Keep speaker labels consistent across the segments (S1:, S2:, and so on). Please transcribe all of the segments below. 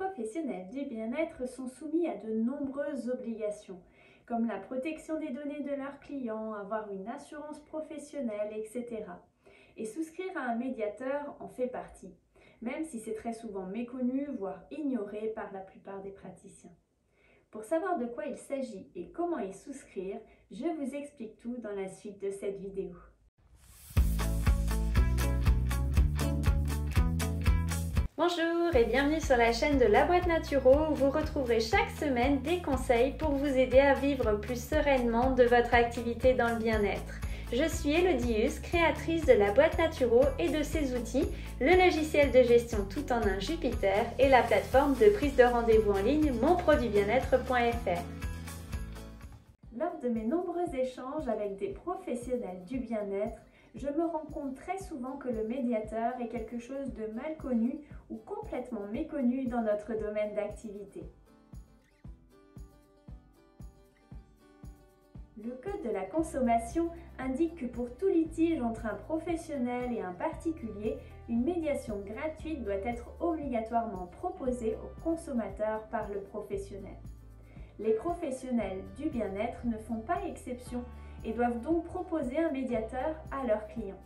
S1: professionnels du bien-être sont soumis à de nombreuses obligations, comme la protection des données de leurs clients, avoir une assurance professionnelle, etc. Et souscrire à un médiateur en fait partie, même si c'est très souvent méconnu, voire ignoré par la plupart des praticiens. Pour savoir de quoi il s'agit et comment y souscrire, je vous explique tout dans la suite de cette vidéo. Bonjour et bienvenue sur la chaîne de La Boîte Naturo où vous retrouverez chaque semaine des conseils pour vous aider à vivre plus sereinement de votre activité dans le bien-être. Je suis Elodie Hus, créatrice de La Boîte Naturo et de ses outils, le logiciel de gestion tout en un Jupiter et la plateforme de prise de rendez-vous en ligne monproduitbienêtre.fr. Lors de mes nombreux échanges avec des professionnels du bien-être, je me rends compte très souvent que le médiateur est quelque chose de mal connu ou complètement méconnu dans notre domaine d'activité. Le Code de la consommation indique que pour tout litige entre un professionnel et un particulier, une médiation gratuite doit être obligatoirement proposée au consommateur par le professionnel. Les professionnels du bien-être ne font pas exception et doivent donc proposer un médiateur à leurs clients.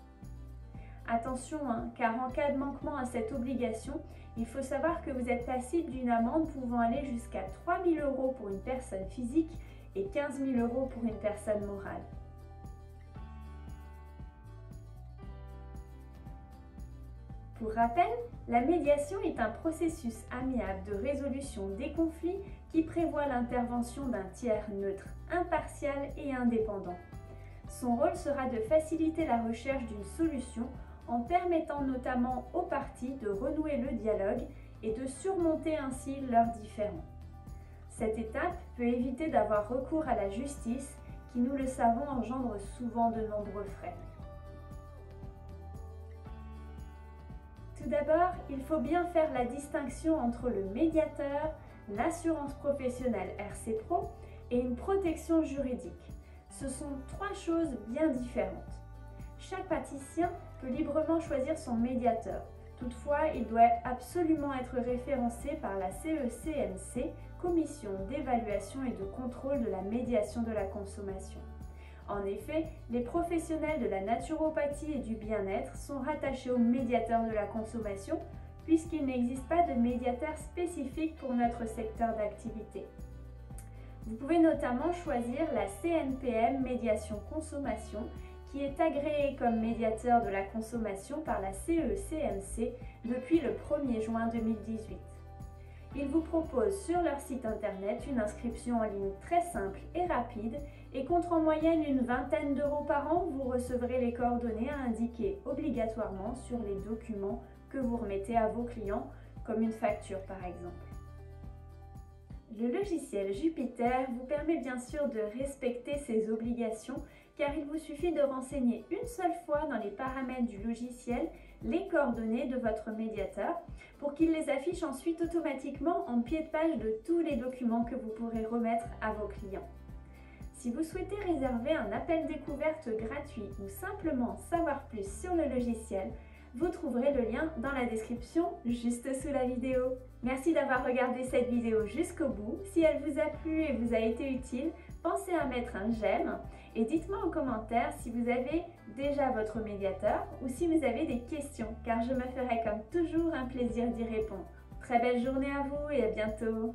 S1: Attention, car en cas de manquement à cette obligation, il faut savoir que vous êtes passible d'une amende pouvant aller jusqu'à 3 000 € pour une personne physique et 15 000 € pour une personne morale. Pour rappel, la médiation est un processus amiable de résolution des conflits qui prévoit l'intervention d'un tiers neutre, impartial et indépendant. Son rôle sera de faciliter la recherche d'une solution en permettant notamment aux parties de renouer le dialogue et de surmonter ainsi leurs différends. Cette étape peut éviter d'avoir recours à la justice qui, nous le savons, engendre souvent de nombreux frais. Tout d'abord, il faut bien faire la distinction entre le médiateur, l'assurance professionnelle RC Pro et une protection juridique. Ce sont trois choses bien différentes. Chaque praticien peut librement choisir son médiateur. Toutefois, il doit absolument être référencé par la CECMC, Commission d'évaluation et de contrôle de la médiation de la consommation. En effet, les professionnels de la naturopathie et du bien-être sont rattachés au médiateur de la consommation puisqu'il n'existe pas de médiateur spécifique pour notre secteur d'activité. Vous pouvez notamment choisir la CNPM Médiation Consommation qui est agréée comme médiateur de la consommation par la CECMC depuis le 1er juin 2018. Ils vous proposent sur leur site internet une inscription en ligne très simple et rapide et contre en moyenne une vingtaine d'euros par an, vous recevrez les coordonnées à indiquer obligatoirement sur les documents que vous remettez à vos clients, comme une facture par exemple. Le logiciel Jupiter vous permet bien sûr de respecter ces obligations car il vous suffit de renseigner une seule fois dans les paramètres du logiciel les coordonnées de votre médiateur pour qu'il les affiche ensuite automatiquement en pied de page de tous les documents que vous pourrez remettre à vos clients. Si vous souhaitez réserver un appel découverte gratuit ou simplement savoir plus sur le logiciel, vous trouverez le lien dans la description juste sous la vidéo. Merci d'avoir regardé cette vidéo jusqu'au bout. Si elle vous a plu et vous a été utile, pensez à mettre un j'aime et dites-moi en commentaire si vous avez déjà votre médiateur ou si vous avez des questions car je me ferai comme toujours un plaisir d'y répondre. Très belle journée à vous et à bientôt.